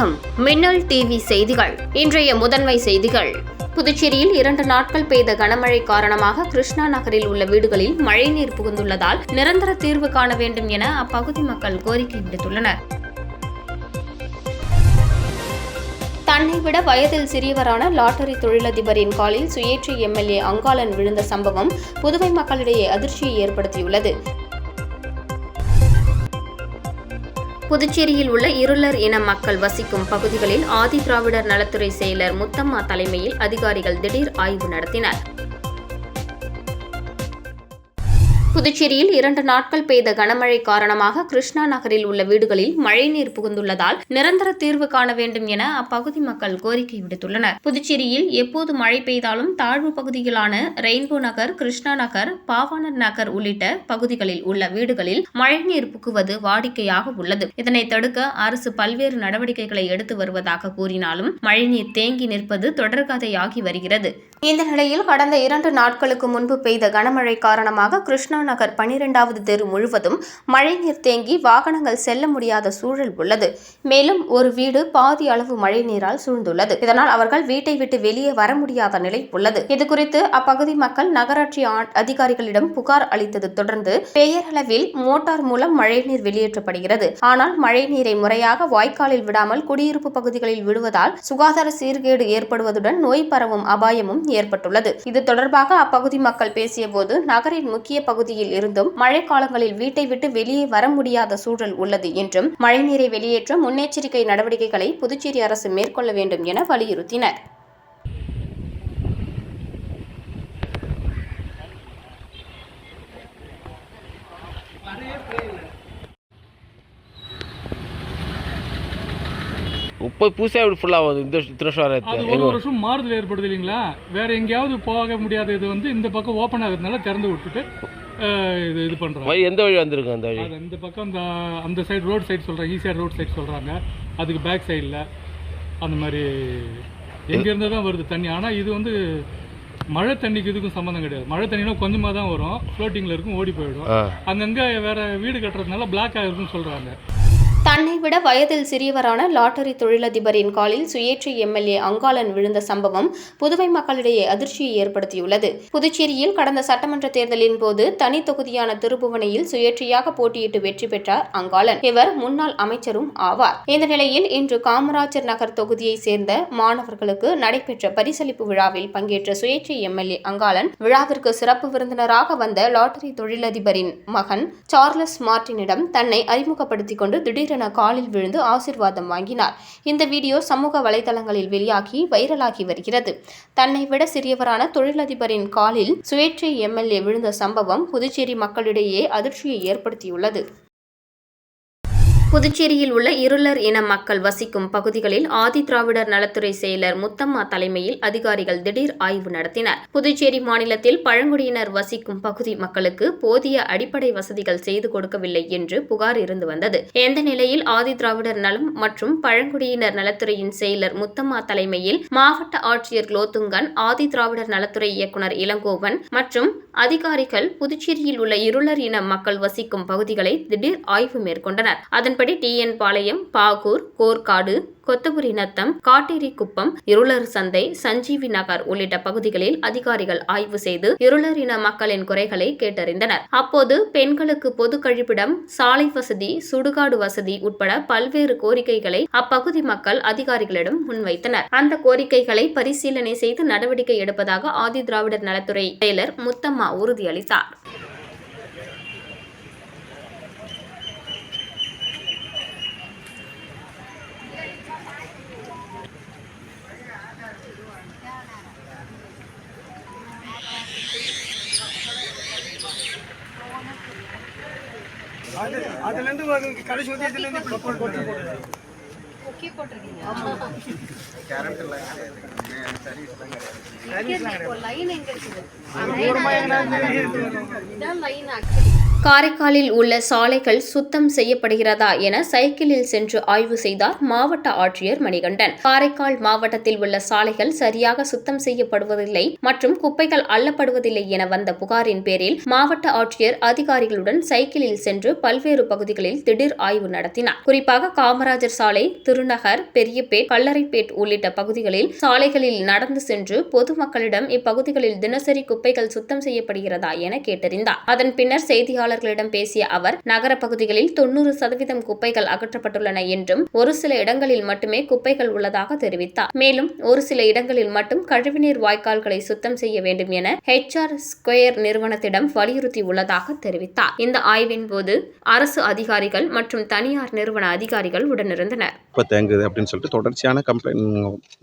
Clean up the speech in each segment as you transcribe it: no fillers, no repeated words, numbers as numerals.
வணக்கம். மின்னல் டிவி செய்திகள். இன்றைய முதன்மை செய்திகள். புதுச்சேரியில் 2 நாட்கள் பெய்த கனமழை காரணமாக கிருஷ்ணா நகரில் உள்ள வீடுகளில் மழைநீர் புகுந்துள்ளதால் நிரந்தர தீர்வு காண வேண்டும் என அப்பகுதி மக்கள் கோரிக்கை விடுத்துள்ளனர். தன்னை விட வயதில் சிறியவரான லாட்டரி தொழிலதிபரின் காலில் சுயேட்சை எம்எல்ஏ அங்காளன் விழுந்த சம்பவம் புதுவை மக்களிடையே அதிர்ச்சியை ஏற்படுத்தியுள்ளது. புதுச்சேரியில் உள்ள இருளர் இன மக்கள் வசிக்கும் பகுதிகளில் ஆதி திராவிடர் நலத்துறை செயலர் முத்தம்மா தலைமையில் அதிகாரிகள் திடீர் ஆய்வு நடத்தினர். புதுச்சேரியில் 2 நாட்கள் பெய்த கனமழை காரணமாக கிருஷ்ணா நகரில் உள்ள வீடுகளில் மழைநீர் புகுந்துள்ளதால் நிரந்தர தீர்வு காண வேண்டும் என அப்பகுதி மக்கள் கோரிக்கை விடுத்துள்ளனர். புதுச்சேரியில் எப்போது மழை பெய்தாலும் தாழ்வு பகுதிகளான ரெயின்போ நகர், கிருஷ்ணா நகர், பாவாணர் நகர் உள்ளிட்ட பகுதிகளில் உள்ள வீடுகளில் மழைநீர் புகுவது வாடிக்கையாக உள்ளது. இதனை தடுக்க அரசு பல்வேறு நடவடிக்கைகளை எடுத்து வருவதாக கூறினாலும் மழைநீர் தேங்கி நிற்பது தொடர்கதையாகி வருகிறது. இந்த நிலையில் கடந்த 2 நாட்களுக்கு முன்பு பெய்த கனமழை காரணமாக கிருஷ்ணா நகர் 12வது தெரு முழுவதும் மழைநீர் தேங்கி வாகனங்கள் செல்ல முடியாத சூழல் உள்ளது. மேலும் ஒரு வீடு பாதி அளவு மழைநீரால் சூழ்ந்துள்ளது. இதனால் அவர்கள் வீட்டை விட்டு வெளியே வர முடியாத நிலை உள்ளது. இதுகுறித்து அப்பகுதி மக்கள் நகராட்சி அதிகாரிகளிடம் புகார் அளித்தது தொடர்ந்து பெயரளவில் மோட்டார் மூலம் மழைநீர் வெளியேற்றப்படுகிறது. ஆனால் மழைநீரை முறையாக வாய்க்காலில் விடாமல் குடியிருப்பு பகுதிகளில் விடுவதால் சுகாதார சீர்கேடு ஏற்படுவதுடன் நோய் பரவும் அபாயமும் ஏற்பட்டுள்ளது. இது தொடர்பாக அப்பகுதி மக்கள் பேசியபோது நகரின் முக்கிய பகுதியில் இருந்தும் மழைக்காலங்களில் வீட்டை விட்டு வெளியே வர முடியாத சூழல் உள்ளது என்றும் மழைநீரை வெளியேற்ற முன்னெச்சரிக்கை நடவடிக்கைகளை புதுச்சேரி அரசு மேற்கொள்ள வேண்டும் என வலியுறுத்தினர். இப்போ புதுசாக இப்படி ஃபுல்லாக இந்த ஒரு வருஷம் மாறுதல் ஏற்படுது இல்லைங்களா? வேற எங்கேயாவது போக முடியாத இது இந்த பக்கம் ஓப்பன் ஆகிறதுனால திறந்து விட்டுட்டு இது பண்ணுறாங்க. எந்த வழி வந்திருக்கு? அந்த வழி இந்த பக்கம் அந்த சைடு ரோட் சைடு சொல்கிறாங்க, ஈஸியாக ரோட் சைடு சொல்கிறாங்க. அதுக்கு பேக் சைடில் அந்த மாதிரி எங்கேருந்து தான் வருது தண்ணி. ஆனால் இது மழை தண்ணிக்கு இதுக்கும் சம்மந்தம் கிடையாது. மழை தண்ணினா கொஞ்சமாக தான் வரும், ஃப்ளோட்டிங்கில் இருக்கும், ஓடி போயிடும். அங்கங்கே வேற வீடு கட்டுறதுனால பிளாக் ஆகிருக்குன்னு சொல்கிறாங்க. தன்னை விட வயதில் சிறியவரான லாட்டரி தொழிலதிபரின் காலில் சுயேட்சை எம்எல்ஏ அங்காளன் விழுந்த சம்பவம் புதுவை மக்களிடையே அதிர்ச்சியை ஏற்படுத்தியுள்ளது. புதுச்சேரியில் கடந்த சட்டமன்ற தேர்தலின் போது தனி தொகுதியான திருப்புவனையில் சுயேட்சையாக போட்டியிட்டு வெற்றி பெற்றார் அங்காளன். இவர் முன்னாள் அமைச்சரும் ஆவார். இந்த நிலையில் இன்று காமராஜர் நகர் தொகுதியை சேர்ந்த மாணவர்களுக்கு நடைபெற்ற பரிசளிப்பு விழாவில் பங்கேற்ற சுயேட்சை எம்எல்ஏ அங்காளன் விழாவிற்கு சிறப்பு விருந்தினராக வந்த லாட்டரி தொழிலதிபரின் மகன் சார்லஸ் மார்டினிடம் தன்னை அறிமுகப்படுத்திக் கொண்டு திடீர் காலில் விழுந்து ஆசீர்வாதம் வாங்கினார். இந்த வீடியோ சமூக வலைதளங்களில் வெளியாகி வைரலாகி வருகிறது. தன்னை விட சிறியவரான தொழிலதிபரின் காலில் சுயேட்சை எம்எல்ஏ விழுந்த சம்பவம் புதுச்சேரி மக்களிடையே அதிர்ச்சியை ஏற்படுத்தியுள்ளது. புதுச்சேரியில் உள்ள இருளர் இன மக்கள் வசிக்கும் பகுதிகளில் ஆதி திராவிடர் நலத்துறை செயலர் முத்தம்மா தலைமையில் அதிகாரிகள் திடீர் ஆய்வு நடத்தினர். புதுச்சேரி மாநிலத்தில் பழங்குடியினர் வசிக்கும் பகுதி மக்களுக்கு போதிய அடிப்படை வசதிகள் செய்து கொடுக்கவில்லை என்று புகார் இருந்து வந்தது. இந்த நிலையில் ஆதி திராவிடர் நலம் மற்றும் பழங்குடியினர் நலத்துறையின் செயலர் முத்தம்மா தலைமையில் மாவட்ட ஆட்சியர் குலோத்துங்கன், ஆதி திராவிடர் நலத்துறை இயக்குநர் இளங்கோவன் மற்றும் அதிகாரிகள் புதுச்சேரியில் உள்ள இருளர் இன மக்கள் வசிக்கும் பகுதிகளை திடீர் ஆய்வு மேற்கொண்டனர். அதன்படி டிஎன் பாளையம், பாகூர், கோர்காடு, கொத்தபுரி நத்தம், காட்டேரி குப்பம், இருளர் சந்தை, சஞ்சீவி நகர் உள்ளிட்ட பகுதிகளில் அதிகாரிகள் ஆய்வு செய்து இருளர் இன மக்களின் குறைகளை கேட்டறிந்தனர். அப்போது பெண்களுக்கு பொது கழிப்பிடம், சாலை வசதி, சுடுகாடு வசதி உட்பட பல்வேறு கோரிக்கைகளை அப்பகுதி மக்கள் அதிகாரிகளிடம் முன்வைத்தனர். அந்த கோரிக்கைகளை பரிசீலனை செய்து நடவடிக்கை எடுப்பதாக ஆதி திராவிடர் நலத்துறை செயலர் முத்தம்மா உறுதியளித்தார். அதுலேருந்து கடைசி வந்து ஓகே போட்டிருக்கீங்க. லைன் எங்க இருக்குது? இதான் லைன் ஆக்சுவலி. காரைக்காலில் உள்ள சாலைகள் சுத்தம் செய்யப்படுகிறதா என சைக்கிளில் சென்று ஆய்வு செய்தார் மாவட்ட ஆட்சியர் மணிகண்டன். காரைக்கால் மாவட்டத்தில் உள்ள சாலைகள் சரியாக சுத்தம் செய்யப்படுவதில்லை மற்றும் குப்பைகள் அள்ளப்படுவதில்லை என வந்த புகாரின் பேரில் மாவட்ட ஆட்சியர் அதிகாரிகளுடன் சைக்கிளில் சென்று பல்வேறு பகுதிகளில் திடீர் ஆய்வு நடத்தினார். குறிப்பாக காமராஜர் சாலை, திருநகர், பெரியபேட், கல்லறைப்பேட் உள்ளிட்ட பகுதிகளில் சாலைகளில் நடந்து சென்று பொதுமக்களிடம் இப்பகுதிகளில் தினசரி குப்பைகள் சுத்தம் செய்யப்படுகிறதா என கேட்டறிந்தார். அதன் பின்னர் செய்தியாளர்களிடம் பேசிய அவர், நகர பகுதிகளில் 90% குப்பைகள் அகற்றப்பட்டுள்ளன என்றும் ஒரு சில இடங்களில் மட்டுமே குப்பைகள் உள்ளதாக தெரிவித்தார். மேலும் ஒரு சில இடங்களில் மட்டும் கழிவுநீர் வாய்க்கால்களை சுத்தம் செய்ய வேண்டும் என HR ஸ்கொயர் நிறுவனத்திடம் வலியுறுத்தி உள்ளதாக தெரிவித்தார். இந்த ஆய்வின் போது அரசு அதிகாரிகள் மற்றும் தனியார் நிறுவன அதிகாரிகள் உடனிருந்தனர். தேங்குது அப்படின்னு சொல்லிட்டு தொடர்ச்சியான கம்ப்ளைண்ட்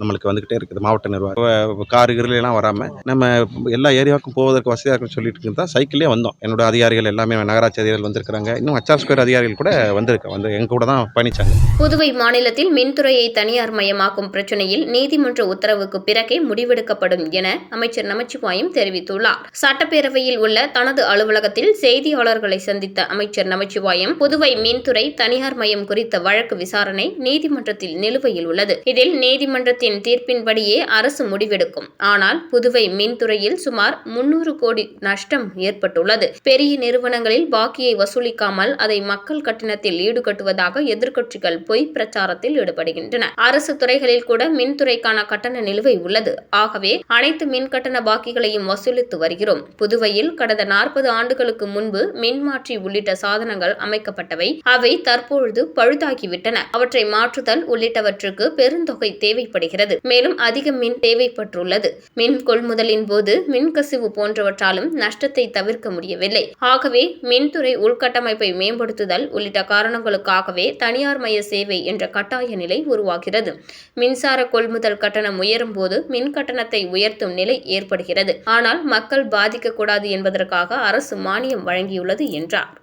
நம்மளுக்கு வந்துகிட்டே இருக்குது. மாவட்ட நிர்வாகம் காருகளெல்லாம் வராமல் நம்ம எல்லா ஏரியாவுக்கும் போவதற்கு வசதியாக இருக்குன்னு சொல்லிட்டு இருந்தால் சைக்கிளே வந்தோம். என்னோட அதிகாரிகள் எல்லாமே நகராட்சி அதிகாரிகள் வந்திருக்கிறாங்க. இன்னும் HR ஸ்கொயர் அதிகாரிகள் கூட வந்து எங்க கூட தான் பயணிச்சாங்க. புதுவை மாநிலத்தில் மின்துறையை தனியார் மயமாக்கும் பிரச்சனையில் நீதிமன்ற உத்தரவுக்கு பிறகே முடிவெடுக்கப்படும் என அமைச்சர் நமச்சிவாயம் தெரிவித்துள்ளார். சட்டப்பேரவையில் உள்ள தனது அலுவலகத்தில் செய்தியாளர்களை சந்தித்த அமைச்சர் நமச்சிவாயம், புதுவை மின்துறை தனியார் மயம் குறித்த வழக்கு விசாரணை நீதிமன்றத்தில் நிலுவையில் உள்ளது. இதில் நீதிமன்றத்தின் தீர்ப்பின்படியே அரசு முடிவெடுக்கும். ஆனால் புதுவை மின்துறையில் சுமார் 300 கோடி நஷ்டம் ஏற்பட்டுள்ளது. பெரிய நிறுவனங்களில் பாக்கியை வசூலிக்காமல் அதை மக்கள் கட்டணத்தில் ஈடுகட்டுவதாக எதிர்க்கட்சிகள் பொய் பிரச்சாரத்தில் ஈடுபடுகின்றன. அரசு துறைகளில் கூட மின்துறைக்கான கட்டண நிலுவை உள்ளது. ஆகவே அனைத்து மின் கட்டண பாக்கிகளையும் வசூலித்து வருகிறோம். புதுவையில் கடந்த 40 ஆண்டுகளுக்கு முன்பு மின்மாற்றி உள்ளிட்ட சாதனங்கள் அமைக்கப்பட்டவை. அவை தற்பொழுது பழுதாகிவிட்டன. அவற்றை மாற்றுதல் உள்ளிட்டவற்றுக்கு பெருந்தொகை தேவைப்படுகிறது. மேலும் அதிக மின் தேவைப்பட்டுள்ளது. மின் கொள்முதலின் போது மின்கசிவு போன்றவற்றாலும் நஷ்டத்தை தவிர்க்க முடியவில்லை. ஆகவே மின்துறை உள்கட்டமைப்பை மேம்படுத்துதல் உள்ளிட்ட காரணங்களுக்காகவே தனியார் மய சேவை என்ற கட்டாய நிலை உருவாகிறது. மின்சார கொள்முதல் கட்டணம் உயரும் போது மின் கட்டணத்தை உயர்த்தும் நிலை ஏற்படுகிறது. ஆனால் மக்கள் பாதிக்கக்கூடாது என்பதற்காக அரசு மானியம் வழங்கியுள்ளது என்றார்.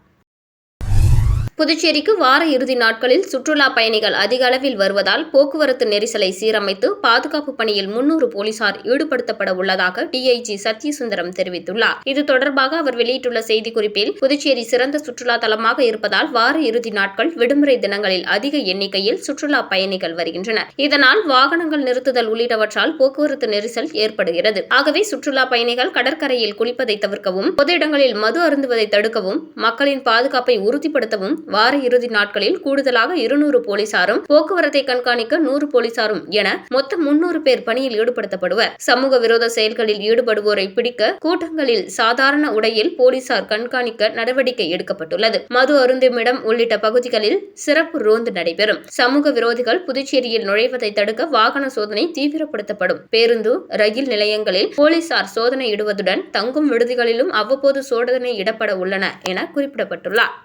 புதுச்சேரிக்கு வார இறுதி நாட்களில் சுற்றுலா பயணிகள் அதிக அளவில் வருவதால் போக்குவரத்து நெரிசலை சீரமைத்து பாதுகாப்பு பணியில் 300 போலீசார் ஈடுபடுத்தப்பட உள்ளதாக DIG சத்யசுந்தரம் தெரிவித்துள்ளார். இது தொடர்பாக அவர் வெளியிட்டுள்ள செய்திக்குறிப்பில், புதுச்சேரி சிறந்த சுற்றுலா தலமாக இருப்பதால் வார இறுதி நாட்கள், விடுமுறை தினங்களில் அதிக எண்ணிக்கையில் சுற்றுலா பயணிகள் வருகின்றனர். இதனால் வாகனங்கள் நிறுத்துதல் உள்ளிட்டவற்றால் போக்குவரத்து நெரிசல் ஏற்படுகிறது. ஆகவே சுற்றுலா பயணிகள் கடற்கரையில் குளிப்பதை தவிர்க்கவும், பொது இடங்களில் மது அருந்துவதை தடுக்கவும், மக்களின் பாதுகாப்பை உறுதிப்படுத்தவும் வார இறுதி நாட்களில் கூடுதலாக 200 போலீசாரும், போக்குவரத்தை கண்காணிக்க 100 போலீசாரும் என மொத்தம் 300 பேர் பணியில் ஈடுபடுத்தப்படுவர். சமூக விரோத செயல்களில் ஈடுபடுவோரை பிடிக்க கூட்டங்களில் சாதாரண உடையில் போலீசார் கண்காணிக்க நடவடிக்கை எடுக்கப்பட்டுள்ளது. மது அருந்துமிடம் உள்ளிட்ட பகுதிகளில் சிறப்பு ரோந்து நடைபெறும். சமூக விரோதிகள் புதுச்சேரியில் நுழைவதை தடுக்க வாகன சோதனை தீவிரப்படுத்தப்படும். பேருந்து, ரயில் நிலையங்களில் போலீசார் சோதனை இடுவதுடன் தங்கும் விடுதிகளிலும் அவ்வப்போது சோதனை இடப்பட உள்ளன என குறிப்பிடப்பட்டுள்ளார்.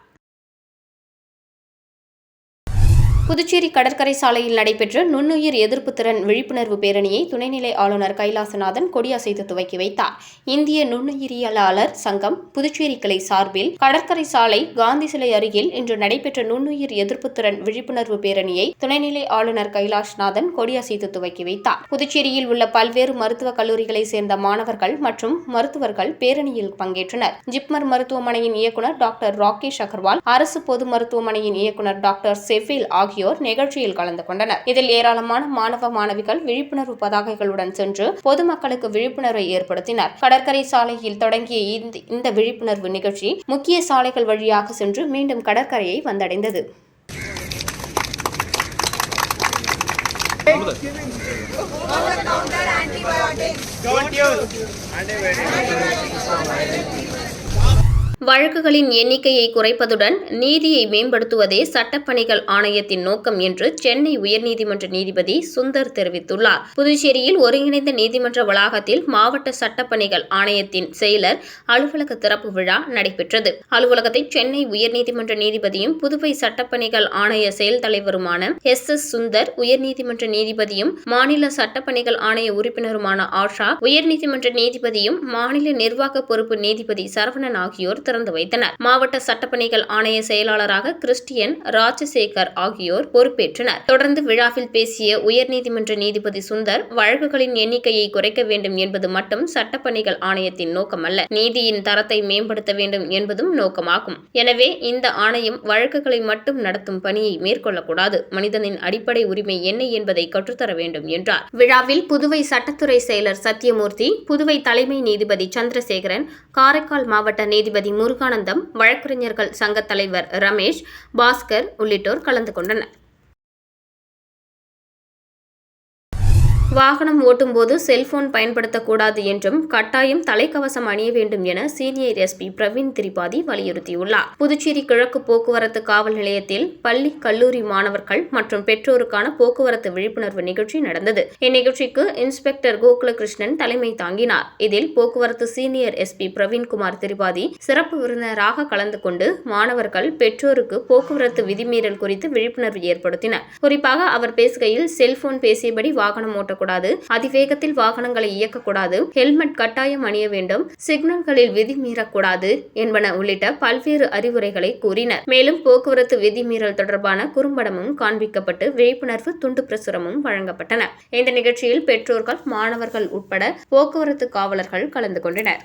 புதுச்சேரி கடற்கரை சாலையில் நடைபெற்ற நுண்ணுயிர் எதிர்ப்பு திறன் விழிப்புணர்வு பேரணியை துணைநிலை ஆளுநர் கைலாசநாதன் கொடியசைத்து துவக்கி வைத்தார். இந்திய நுண்ணுயிரியலாளர் சங்கம் புதுச்சேரி கிளை சார்பில் கடற்கரை சாலை காந்தி சிலை அருகில் இன்று நடைபெற்ற நுண்ணுயிர் எதிர்ப்பு திறன் விழிப்புணர்வு பேரணியை துணைநிலை ஆளுநர் கைலாசநாதன் கொடியசைத்து துவக்கி வைத்தார். புதுச்சேரியில் உள்ள பல்வேறு மருத்துவக் கல்லூரிகளைச் சேர்ந்த மாணவர்கள் மற்றும் மருத்துவர்கள் பேரணியில் பங்கேற்றனர். ஜிப்மர் மருத்துவமனையின் இயக்குநர் டாக்டர் ராகேஷ் அகர்வால், அரசு பொது மருத்துவமனையின் இயக்குநர் டாக்டர் செவ்வேல் ஆகியோர் நிகழ்ச்சியில் கலந்து கொண்டனர். இதில் ஏராளமான மாணவ மாணவிகள் விழிப்புணர்வு பதாகைகளுடன் சென்று பொதுமக்களுக்கு விழிப்புணர்வை ஏற்படுத்தினர். கடற்கரை சாலையில் தொடங்கிய இந்த விழிப்புணர்வு நிகழ்ச்சி முக்கிய சாலைகள் வழியாக சென்று மீண்டும் கடற்கரையை வந்தடைந்தது. வழக்குகளின் எண்ணிக்கையை குறைப்பதுடன் நீதியை மேம்படுத்துவதே சட்டப்பணிகள் ஆணையத்தின் நோக்கம் என்று சென்னை உயர்நீதிமன்ற நீதிபதி சுந்தர் தெரிவித்துள்ளார். புதுச்சேரியில் ஒருங்கிணைந்த நீதிமன்ற வளாகத்தில் மாவட்ட சட்டப்பணிகள் ஆணையத்தின் செயலர் அலுவலக திறப்பு விழா நடைபெற்றது. அலுவலகத்தை சென்னை உயர்நீதிமன்ற நீதிபதியும் புதுவை சட்டப்பணிகள் ஆணைய செயல் தலைவருமான SS சுந்தர், உயர்நீதிமன்ற நீதிபதியும் மாநில சட்டப்பணிகள் ஆணைய உறுப்பினருமான ஆஷா, உயர்நீதிமன்ற நீதிபதியும் மாநில நிர்வாக பொறுப்பு நீதிபதி சரவணன் ஆகியோர் திறந்து திறந்து வைத்தனர். மாவட்ட சட்டப்பணிகள் ஆணைய செயலாளராக கிறிஸ்டியன் ராஜசேகர் ஆகியோர் பொறுப்பேற்றனர். தொடர்ந்து விழாவில் பேசிய உயர்நீதிமன்ற நீதிபதி சுந்தர், வழக்குகளின் எண்ணிக்கையை குறைக்க வேண்டும் என்பது மட்டும் சட்டப்பணிகள் ஆணையத்தின் நோக்கமல்ல, நீதியின் தரத்தை மேம்படுத்த வேண்டும் என்பதும் நோக்கமாகும். எனவே இந்த ஆணையம் வழக்குகளை மட்டும் நடத்தும் பணியை மேற்கொள்ளக்கூடாது, மனிதனின் அடிப்படை உரிமை என்ன என்பதை கற்றுத்தர வேண்டும் என்றார். விழாவில் புதுவை சட்டத்துறை செயலர் சத்தியமூர்த்தி, புதுவை தலைமை நீதிபதி சந்திரசேகரன், காரைக்கால் மாவட்ட நீதிபதி முருகானந்தம், வழக்கறிஞர்கள் சங்க தலைவர் ரமேஷ், பாஸ்கர் உள்ளிட்டோர் கலந்து கொண்டனர். வாகனம் ஓட்டும்போது செல்போன் பயன்படுத்தக்கூடாது என்றும் கட்டாயம் தலைக்கவசம் அணிய வேண்டும் என சீனியர் எஸ்பி பிரவீன் திரிபாதி வலியுறுத்தியுள்ளார். புதுச்சேரி கிழக்கு போக்குவரத்து காவல் நிலையத்தில் பள்ளி கல்லூரி மாணவர்கள் மற்றும் பெற்றோருக்கான போக்குவரத்து விழிப்புணர்வு நிகழ்ச்சி நடந்தது. இந்நிகழ்ச்சிக்கு இன்ஸ்பெக்டர் கோகுலகிருஷ்ணன் தலைமை தாங்கினார். இதில் போக்குவரத்து சீனியர் எஸ்பி பிரவீன்குமார் திரிபாதி சிறப்பு விருந்தினராக கலந்து கொண்டு மாணவர்கள், பெற்றோருக்கு போக்குவரத்து விதிமீறல் குறித்து விழிப்புணர்வு ஏற்படுத்தினர். குறிப்பாக அவர் பேசுகையில், செல்போன் பேசியபடி வாகனம் ஓட்ட அதிவேகத்தில் வாகனங்களை இயக்கக்கூடாது, ஹெல்மெட் கட்டாயம் அணிய வேண்டும், சிக்னல்களில் விதி மீறக்கூடாது என்பன உள்ளிட்ட பல்வேறு அறிவுரைகளை கூறினர். மேலும் போக்குவரத்து விதிமீறல் தொடர்பான குறும்படமும் காண்பிக்கப்பட்டு விழிப்புணர்வு துண்டு பிரசுரமும் வழங்கப்பட்டன. இந்த நிகழ்ச்சியில் பெற்றோர்கள், மாணவர்கள் உட்பட போக்குவரத்து காவலர்கள் கலந்து கொண்டனர்.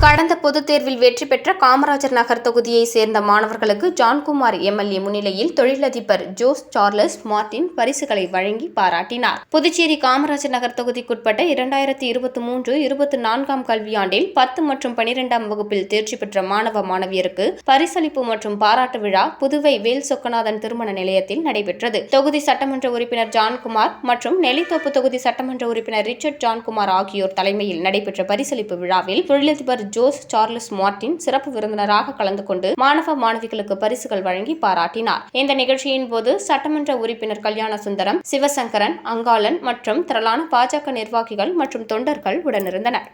கடந்த பொதுத் தேர்வில் வெற்றி பெற்ற காமராஜர் நகர் தொகுதியை சேர்ந்த மாணவர்களுக்கு ஜான்குமார் எம்எல்ஏ முன்னிலையில் தொழிலதிபர் ஜோஸ் சார்லஸ் மார்டின் பரிசுகளை வழங்கி பாராட்டினார். புதுச்சேரி காமராஜர் நகர் தொகுதிக்குட்பட்ட 2023-24 கல்வியாண்டில் 10 மற்றும் 12ஆம் வகுப்பில் தேர்ச்சி பெற்ற மாணவ மாணவியருக்கு பரிசளிப்பு மற்றும் பாராட்டு விழா புதுவை வேல் சொக்கநாதன் திருமண நிலையத்தில் நடைபெற்றது. தொகுதி சட்டமன்ற உறுப்பினர் ஜான்குமார் மற்றும் நெல்லித்தோப்பு தொகுதி சட்டமன்ற உறுப்பினர் ரிச்சர்ட் ஜான்குமார் ஆகியோர் தலைமையில் நடைபெற்ற பரிசளிப்பு விழாவில் தொழிலதிபர் ஜோஸ் சார்லஸ் மார்டின் சிறப்பு விருந்தினராக கலந்து கொண்டு மாணவ மாணவிகளுக்கு பரிசுகள் வழங்கி பாராட்டினார். இந்த நிகழ்ச்சியின் போது சட்டமன்ற உறுப்பினர் கல்யாண சுந்தரம், சிவசங்கரன், அங்காளன் மற்றும் திரளான பாஜக நிர்வாகிகள் மற்றும் தொண்டர்கள் உடனிருந்தனர்.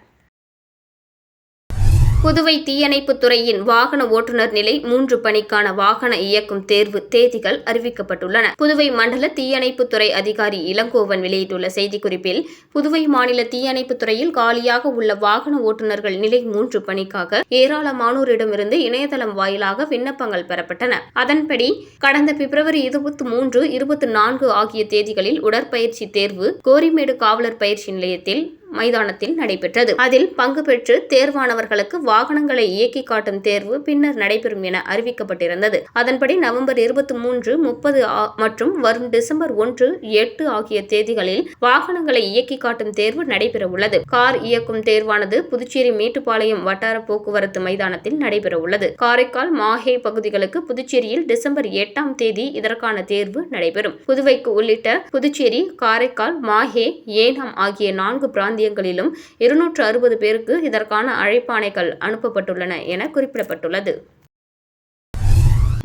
புதுவை தீயணைப்புத் துறையின் வாகன ஓட்டுநர் நிலை 3 பணிக்கான வாகன இயக்கும் தேர்வு தேதிகள் அறிவிக்கப்பட்டுள்ளன. புதுவை மண்டல தீயணைப்புத் துறை அதிகாரி இளங்கோவன் வெளியிட்டுள்ள செய்திக்குறிப்பில், புதுவை மாநில தீயணைப்புத் துறையில் காலியாக உள்ள வாகன ஓட்டுநர்கள் நிலை 3 பணிக்காக ஏராளமானோரிடமிருந்து இணையதளம் வாயிலாக விண்ணப்பங்கள் பெறப்பட்டன. அதன்படி கடந்த பிப்ரவரி 23, 24 ஆகிய தேதிகளில் உடற்பயிற்சி தேர்வு கோரிமேடு காவலர் பயிற்சி நிலையத்தில் மைதானத்தில் நடைபெற்றது. அதில் பங்கு பெற்று தேர்வானவர்களுக்கு வாகனங்களை இயக்கி காட்டும் தேர்வு பின்னர் நடைபெறும் என அறிவிக்கப்பட்டிருந்தது. அதன்படி நவம்பர் 23, 30 மற்றும் வரும் டிசம்பர் 1, 8 ஆகிய தேதிகளில் வாகனங்களை இயக்கி காட்டும் தேர்வு நடைபெற உள்ளது. கார் இயக்கும் தேர்வானது புதுச்சேரி மேட்டுப்பாளையம் வட்டார போக்குவரத்து மைதானத்தில் நடைபெற உள்ளது. காரைக்கால், மாஹே பகுதிகளுக்கு புதுச்சேரியில் டிசம்பர் 8ஆம் தேதி இதற்கான தேர்வு நடைபெறும். புதுவைக்கு உள்ளிட்ட புதுச்சேரி, காரைக்கால், மாஹே, ஏனாம் ஆகிய 4 பிராந்தியங்களிலும் 260 பேருக்கு இதற்கான அழைப்பாணைகள் அனுப்பப்பட்டுள்ளன என குறிப்பிடப்பட்டுள்ளது.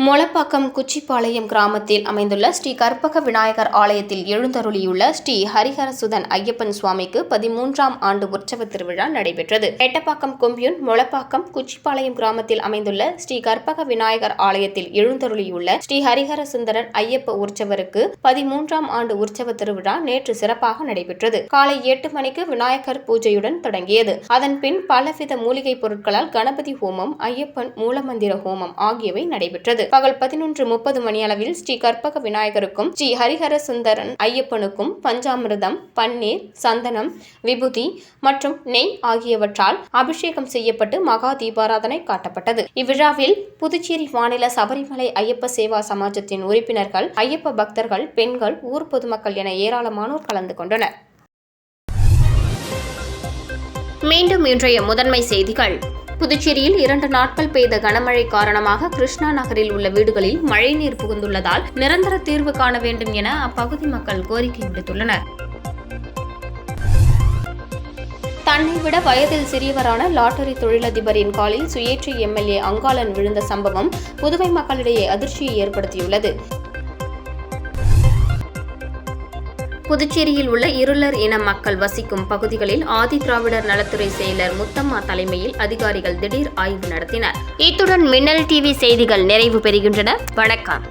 மொளப்பாக்கம் குச்சிப்பாளையம் கிராமத்தில் அமைந்துள்ள ஸ்ரீ கற்பக விநாயகர் ஆலயத்தில் எழுந்தருளியுள்ள ஸ்ரீ ஹரிஹரசுதன் ஐயப்பன் சுவாமிக்கு 13ஆம் ஆண்டு உற்சவ திருவிழா நடைபெற்றது. எட்டப்பாக்கம் கொம்பியூன் மொளப்பாக்கம் குச்சிப்பாளையம் கிராமத்தில் அமைந்துள்ள ஸ்ரீ கற்பக விநாயகர் ஆலயத்தில் எழுந்தருளியுள்ள ஸ்ரீ ஹரிஹர சுந்தரர் ஐயப்ப உற்சவருக்கு 13ஆம் ஆண்டு உற்சவ திருவிழா நேற்று சிறப்பாக நடைபெற்றது. காலை 8 மணிக்கு விநாயகர் பூஜையுடன் தொடங்கியது. அதன் பின் பலவித மூலிகை பொருட்களால் கணபதி ஹோமம், ஐயப்பன் மூலமந்திர ஹோமம் ஆகியவை நடைபெற்றது. பகல் 11:30 மணியளவில் ஸ்ரீ கற்பக விநாயகருக்கும் ஸ்ரீ ஹரிஹர சுந்தரன் ஐயப்பனுக்கும் பஞ்சாமிர்தம், பன்னீர், சந்தனம், விபூதி மற்றும் நெய் ஆகியவற்றால் அபிஷேகம் செய்யப்பட்டு மகா தீபாராதனை காட்டப்பட்டது. இவ்விழாவில் புதுச்சேரி மாநில சபரிமலை ஐயப்ப சேவா சமாஜத்தின் உறுப்பினர்கள், ஐயப்ப பக்தர்கள், பெண்கள், ஊர் பொதுமக்கள் என ஏராளமானோர் கலந்து கொண்டனர். மீண்டும் இன்றைய முதன்மை செய்திகள். புதுச்சேரியில் 2 நாட்கள் பெய்த கனமழை காரணமாக கிருஷ்ணா நகரில் உள்ள வீடுகளில் மழைநீர் புகுந்துள்ளதால் நிரந்தர தீர்வு காண வேண்டும் என அப்பகுதி மக்கள் கோரிக்கை விடுத்துள்ளனர். தன்னை விட வயதில் சிறியவரான லாட்டரி தொழிலதிபரின் காலில் சுயேட்சை எம்எல்ஏ அங்காளன் விழுந்த சம்பவம் புதுவை மக்களிடையே அதிர்ச்சியை ஏற்படுத்தியுள்ளது. புதுச்சேரியில் உள்ள இருளர் இன மக்கள் வசிக்கும் பகுதிகளில் ஆதி திராவிடர் நலத்துறை செயலர் முத்தம்மா தலைமையில் அதிகாரிகள் திடீர் ஆய்வு நடத்தினர். இத்துடன் மின்னல் டிவி செய்திகள் நிறைவு பெறுகின்றன. வணக்கம்.